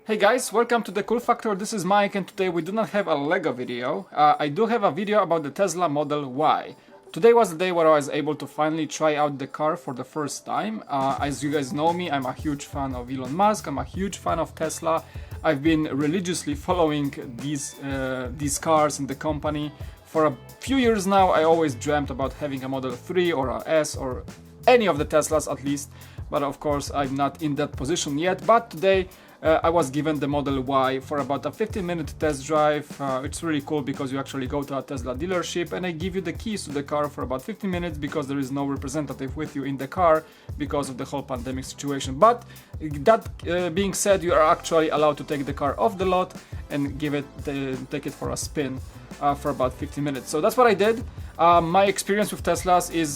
Hey guys, welcome to the Cool Factor. This is Mike and today we do not have a LEGO video. I do have a video about the Tesla Model Y. Today was the day where I was able to finally try out the car for the first time. As you guys know me, I'm a huge fan of Elon Musk, I'm a huge fan of Tesla. I've been religiously following these cars in the company. For a few years now, I always dreamt about having a Model 3 or a S or any of the Teslas at least. But of course, I'm not in that position yet. But today, I was given the Model Y for about a 15-minute test drive. It's really cool because you actually go to a Tesla dealership and they give you the keys to the car for about 15 minutes because there is no representative with you in the car because of the whole pandemic situation. But that being said, you are actually allowed to take the car off the lot and take it for a spin for about 15 minutes. So that's what I did. My experience with Teslas is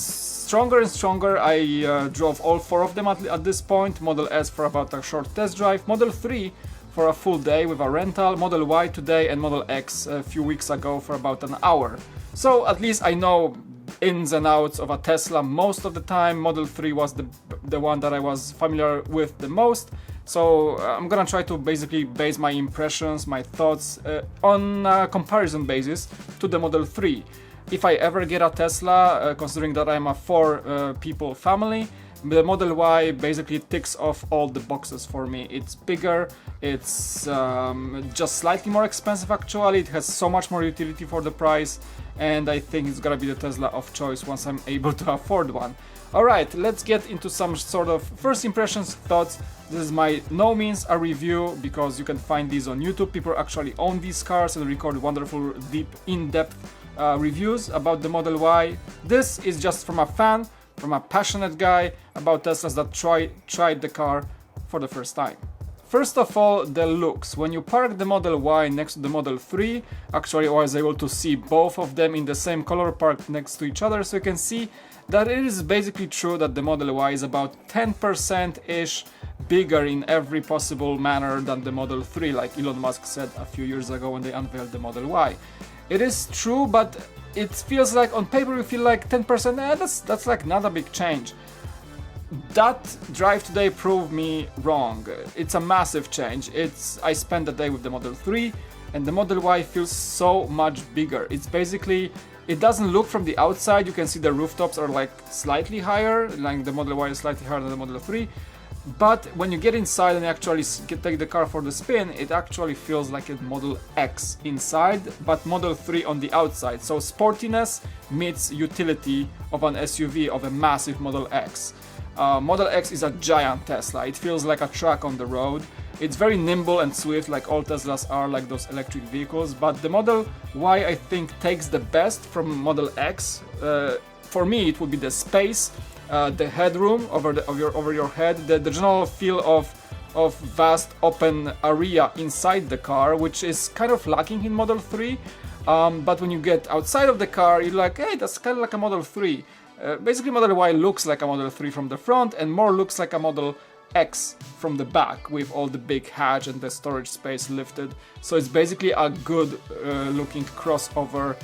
stronger and stronger. I drove all four of them at this point. Model S for about a short test drive, Model 3 for a full day with a rental, Model Y today, and Model X a few weeks ago for about an hour. So at least I know ins and outs of a Tesla most of the time. Model 3 was the one that I was familiar with the most. So I'm gonna try to basically base my impressions, my thoughts on a comparison basis to the Model 3. If I ever get a Tesla, considering that I'm a four-people family, the Model Y basically ticks off all the boxes for me. It's bigger, it's just slightly more expensive actually, it has so much more utility for the price, and I think it's gonna be the Tesla of choice once I'm able to afford one. Alright, let's get into some sort of first impressions, thoughts. This is by no means a review because you can find these on YouTube. People actually own these cars and record wonderful, deep, in-depth reviews about the Model Y. This is just from a fan, from a passionate guy about Teslas that tried the car for the first time. First of all, the looks. When you park the Model Y next to the Model 3, actually I was able to see both of them in the same color parked next to each other, so you can see that it is basically true that the Model Y is about 10%-ish bigger in every possible manner than the Model 3, like Elon Musk said a few years ago when they unveiled the Model Y. It is true, but it feels like on paper you feel like 10%, that's like not a big change. That drive today proved me wrong. It's a massive change. I spent the day with the Model 3 and the Model Y feels so much bigger. It's basically, it doesn't look from the outside, you can see the rooftops are like slightly higher, like the Model Y is slightly higher than the Model 3. But when you get inside and actually take the car for the spin, it actually feels like a Model X inside, but Model 3 on the outside. So sportiness meets utility of an SUV of a massive Model X. Model X is a giant Tesla. It feels like a truck on the road. It's very nimble and swift like all Teslas are, like those electric vehicles. But the Model Y, I think, takes the best from Model X. For me, it would be the space. The headroom over your head, the general feel of vast open area inside the car, which is kind of lacking in Model 3. But when you get outside of the car, you're like, hey, that's kind of like a Model 3. Basically, Model Y looks like a Model 3 from the front and more looks like a Model X from the back with all the big hatch and the storage space lifted. So it's basically a good looking crossover,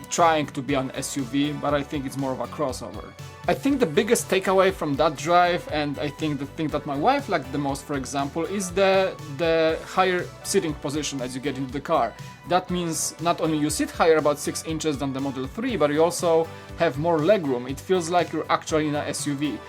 trying to be an SUV, but I think it's more of a crossover. I think the biggest takeaway from that drive, and I think the thing that my wife liked the most, for example, is the higher sitting position as you get into the car. That means not only you sit higher, about 6 inches than the Model 3, but you also have more legroom. It feels like you're actually in an SUV.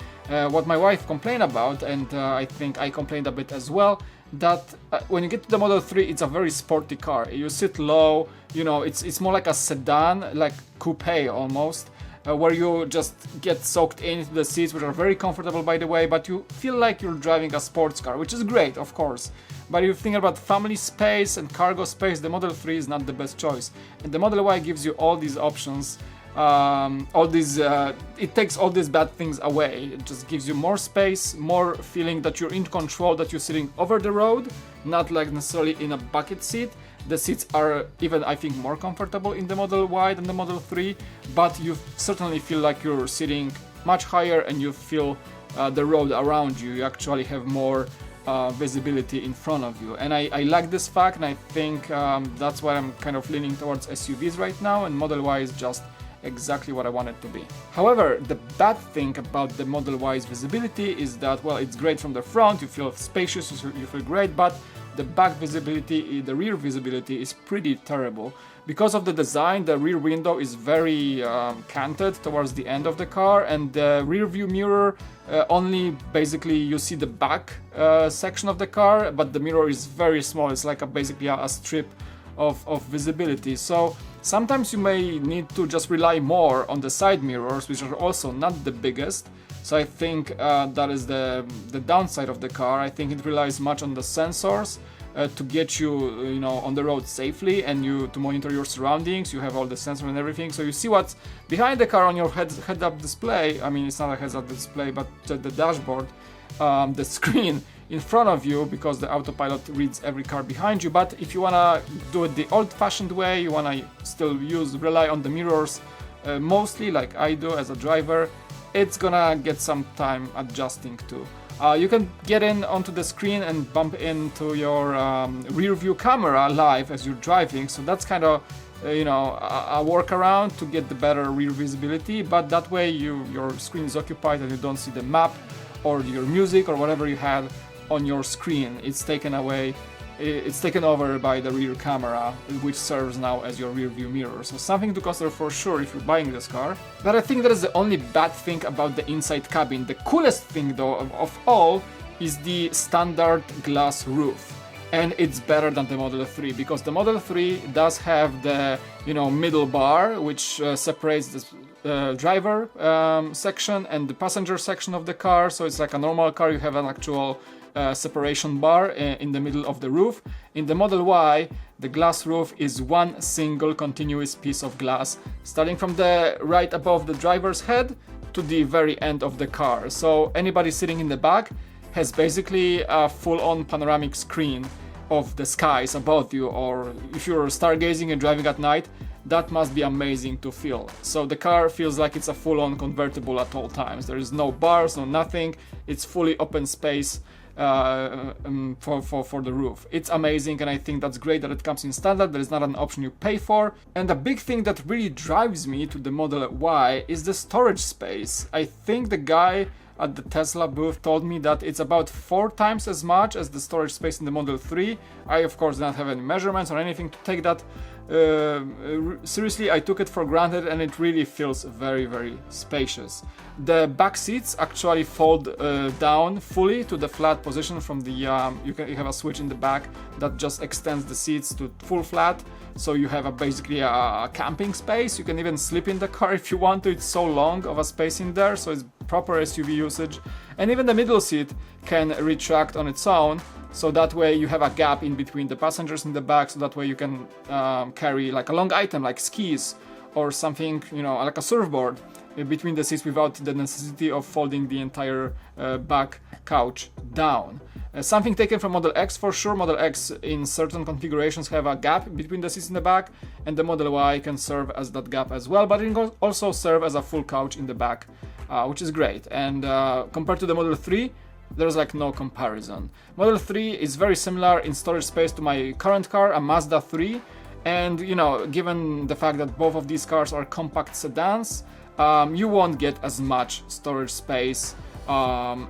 What my wife complained about, and I think I complained a bit as well, that when you get to the Model 3, it's a very sporty car. You sit low, you know, it's more like a sedan, like coupe almost, where you just get soaked into the seats, which are very comfortable by the way, but you feel like you're driving a sports car, which is great, of course. But if you think about family space and cargo space, the Model 3 is not the best choice. And the Model Y gives you all these options. It takes all these bad things away. It just gives you more space, more feeling that you're in control, that you're sitting over the road, not like necessarily in a bucket seat. The seats are even, I think, more comfortable in the Model Y than the Model 3, but you certainly feel like you're sitting much higher and you feel the road around you. You actually have more visibility in front of you, and I like this fact, and I think that's why I'm kind of leaning towards SUVs right now, and Model Y is just exactly what I want it to be. However, the bad thing about the Model Y's visibility is that, well, it's great from the front, you feel spacious, you feel great, but the back visibility, the rear visibility is pretty terrible. Because of the design, the rear window is very canted towards the end of the car, and the rear view mirror only basically you see the back section of the car, but the mirror is very small. It's like basically a strip of visibility. So sometimes you may need to just rely more on the side mirrors, which are also not the biggest. So I think that is the downside of the car. I think it relies much on the sensors to get you, on the road safely, and to monitor your surroundings. You have all the sensors and everything, so you see what's behind the car on your head-up display. I mean, it's not a heads-up display, but the dashboard, the screen in front of you, because the autopilot reads every car behind you. But if you wanna do it the old-fashioned way, you wanna still rely on the mirrors mostly, like I do as a driver, it's gonna get some time adjusting to. You can get in onto the screen and bump into your rear view camera live as you're driving, so that's kind of a workaround to get the better rear visibility, but that way your screen is occupied and you don't see the map or your music or whatever you had on your screen. It's taken away. It's taken over by the rear camera, which serves now as your rear view mirror. So something to consider for sure if you're buying this car. But I think that is the only bad thing about the inside cabin. The coolest thing though of all is the standard glass roof. And it's better than the Model 3, because the Model 3 does have the middle bar, which separates the driver section and the passenger section of the car. So it's like a normal car, you have an actual separation bar in the middle of the roof. In the Model Y, the glass roof is one single continuous piece of glass, starting from the right above the driver's head to the very end of the car. So anybody sitting in the back has basically a full-on panoramic screen of the skies above you, or if you're stargazing and driving at night, that must be amazing to feel. So the car feels like it's a full-on convertible at all times. There is no bars, no nothing. It's fully open space for the roof. It's amazing, and I think that's great that it comes in standard. There is not an option you pay for. And the big thing that really drives me to the Model Y is the storage space. I think the guy at the Tesla booth told me that it's about 4 times as much as the storage space in the Model 3. I of course don't have any measurements or anything to take that seriously. I took it for granted, and it really feels very, very spacious. The back seats actually fold down fully to the flat position from the you have a switch in the back that just extends the seats to full flat, so you have basically a camping space. You can even sleep in the car if you want to. It's so long of a space in there, so it's proper SUV usage. And even the middle seat can retract on its own, so that way you have a gap in between the passengers in the back, so that way you can carry like a long item like skis or something, like a surfboard between the seats without the necessity of folding the entire back couch down. Something taken from Model X for sure. Model X in certain configurations have a gap between the seats in the back, and the Model Y can serve as that gap as well, but it can also serve as a full couch in the back, which is great. And compared to the Model 3, there's like no comparison. Model 3 is very similar in storage space to my current car, a Mazda 3, and given the fact that both of these cars are compact sedans, you won't get as much storage space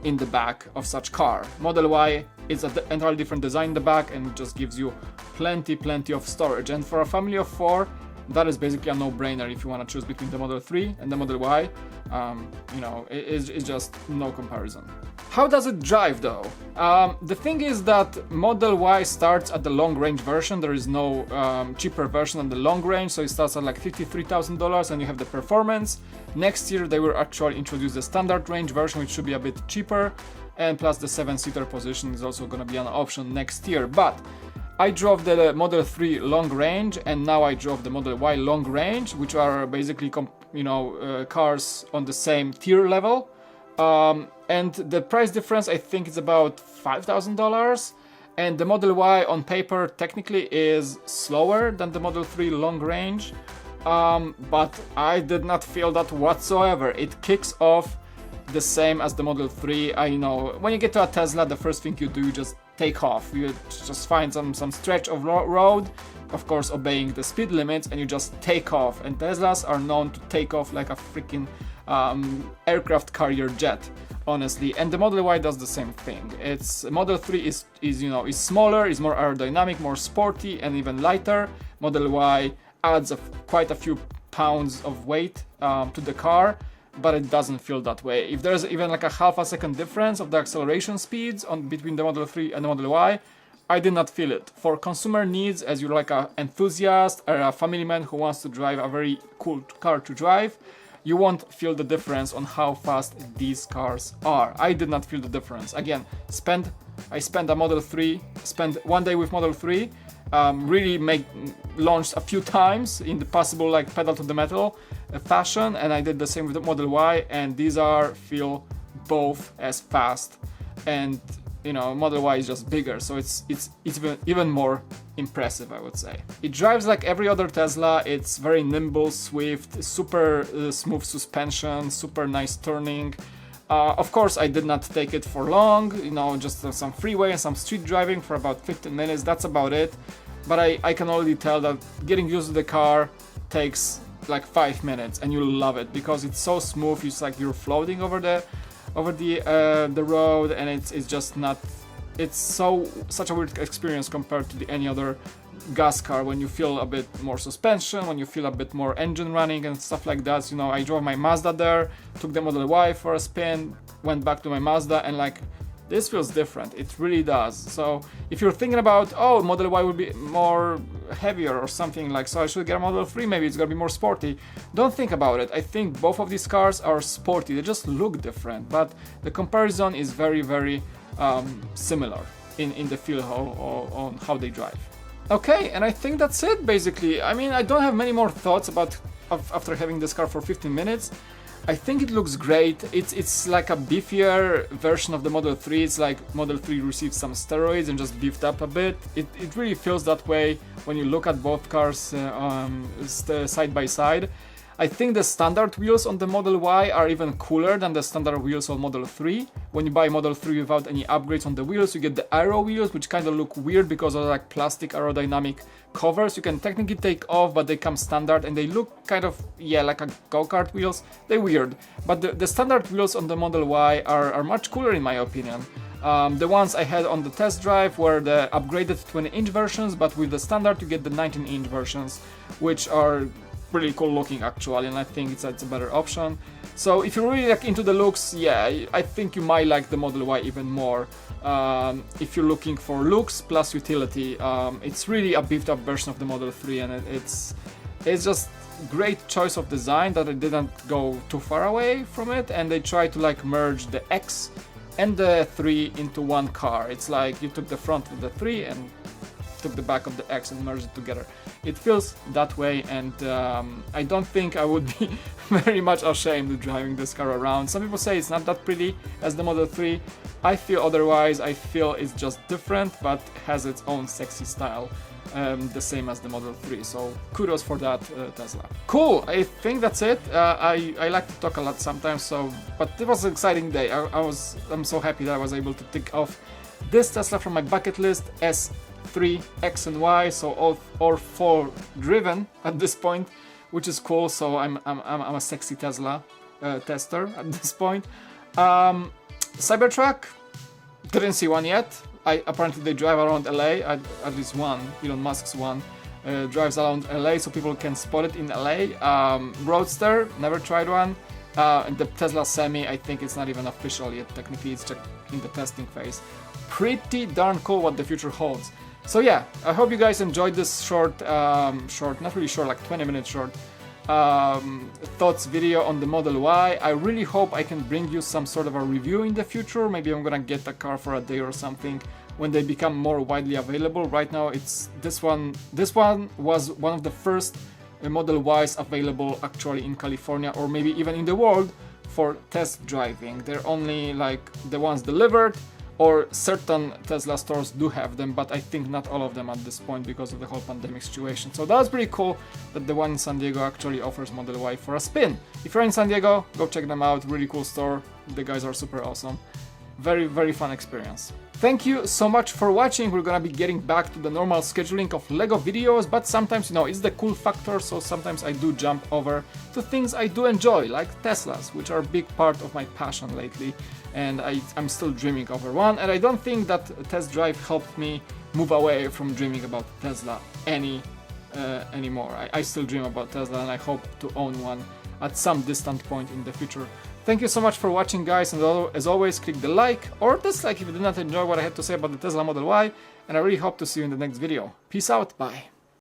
in the back of such car. Model Y is an entirely different design in the back and just gives you plenty of storage, and for a family of 4, that is basically a no-brainer if you want to choose between the Model 3 and the Model Y. It's just no comparison. How does it drive though? The thing is that Model Y starts at the long-range version. There is no cheaper version on the long range, so it starts at like $53,000, and you have the performance. Next year they will actually introduce the standard range version, which should be a bit cheaper, and plus the 7-seater position is also going to be an option next year. But I drove the Model 3 long range, and now I drove the Model Y long range, which are basically cars on the same tier level. And the price difference, I think, is about $5,000. And the Model Y on paper technically is slower than the Model 3 long range, but I did not feel that whatsoever. It kicks off the same as the Model 3. I know when you get to a Tesla, the first thing you do, you just take off. You just find some stretch of road, of course obeying the speed limits, and you just take off. And Teslas are known to take off like a freaking aircraft carrier jet. honestly, and the Model Y does the same thing. It's Model 3 is smaller, is more aerodynamic, more sporty, and even lighter. Model Y adds quite a few pounds of weight to the car, but it doesn't feel that way. If there's even like a half a second difference of the acceleration speeds between the Model 3 and the Model Y, I did not feel it. For consumer needs, as you're like an enthusiast or a family man who wants to drive a very cool car to drive, you won't feel the difference on how fast these cars are. I did not feel the difference. Again, I spent spent 1 day with Model 3, really launched a few times in the possible like pedal to the metal fashion, and I did the same with the Model Y, and these feel both as fast, and Model Y is just bigger, so it's even more impressive, I would say. It drives like every other Tesla. It's very nimble, swift, super smooth suspension, super nice turning. Of course, I did not take it for long, just some freeway and some street driving for about 15 minutes, that's about it. But I can already tell that getting used to the car takes like 5 minutes, and you'll love it because it's so smooth. It's like you're floating over the road, and it's just not. It's such a weird experience compared to any other gas car, when you feel a bit more suspension, when you feel a bit more engine running and stuff like that. I drove my Mazda there, took the Model Y for a spin, went back to my Mazda, and like, this feels different. It really does. So if you're thinking about, oh, Model Y will be more heavier or something like, so I should get a Model 3, maybe it's gonna be more sporty, don't think about it. I think both of these cars are sporty. They just look different, but the comparison is very, very similar in the feel on how they drive. Okay, and I think that's it basically. I mean, I don't have many more thoughts after having this car for 15 minutes. I think it looks great. It's like a beefier version of the Model 3. It's like Model 3 received some steroids and just beefed up a bit. It really feels that way when you look at both cars side by side. I think the standard wheels on the Model Y are even cooler than the standard wheels on Model 3. When you buy Model 3 without any upgrades on the wheels, you get the aero wheels, which kind of look weird because of like plastic aerodynamic covers. You can technically take off, but they come standard and they look kind of, like a go-kart wheels. They're weird. But the standard wheels on the Model Y are much cooler in my opinion. The ones I had on the test drive were the upgraded 20-inch versions, but with the standard you get the 19-inch versions, which are really cool looking actually, and I think it's a better option. So if you're really like into the looks, I think you might like the Model Y even more. If you're looking for looks plus utility, it's really a beefed up version of the Model 3, and it's just great choice of design that it didn't go too far away from it, and they tried to like merge the X and the 3 into one car. It's like you took the front of the 3 and took the back of the X and merged it together. It feels that way, and I don't think I would be very much ashamed of driving this car around. Some people say it's not that pretty as the Model 3. I feel otherwise. I feel it's just different, but has its own sexy style, the same as the Model 3. So kudos for that, Tesla. Cool, I think that's it. I like to talk a lot sometimes, but it was an exciting day. I'm so happy that I was able to tick off this Tesla from my bucket list, S3, X and Y, so all 4 driven at this point, which is cool. So I'm a sexy Tesla tester at this point. Cybertruck, didn't see one yet. Apparently they drive around LA, at least one, Elon Musk's one, drives around LA so people can spot it in LA. Roadster, never tried one. And the Tesla Semi, I think it's not even official yet, technically it's just in the testing phase. Pretty darn cool what the future holds. So yeah, I hope you guys enjoyed this short, not really short, like 20-minute short thoughts video on the Model Y. I really hope I can bring you some sort of a review in the future. Maybe I'm gonna get a car for a day or something when they become more widely available. Right now it's this one was one of the first Model Ys available actually in California, or maybe even in the world, for test driving. They're only like the ones delivered, or certain Tesla stores do have them, but I think not all of them at this point because of the whole pandemic situation. So that was pretty cool that the one in San Diego actually offers Model Y for a spin. If you're in San Diego, go check them out, really cool store, the guys are super awesome. very, very fun experience. Thank you so much for watching. We're gonna be getting back to the normal scheduling of LEGO videos, but sometimes, you know, it's the cool factor, so sometimes I do jump over to things I do enjoy, like Teslas, which are a big part of my passion lately, and I'm still dreaming over one, and I don't think that test drive helped me move away from dreaming about Tesla anymore. I still dream about Tesla, and I hope to own one at some distant point in the future. Thank you so much for watching, guys, and as always, click the like or dislike if you did not enjoy what I had to say about the Tesla Model Y, and I really hope to see you in the next video. Peace out, bye!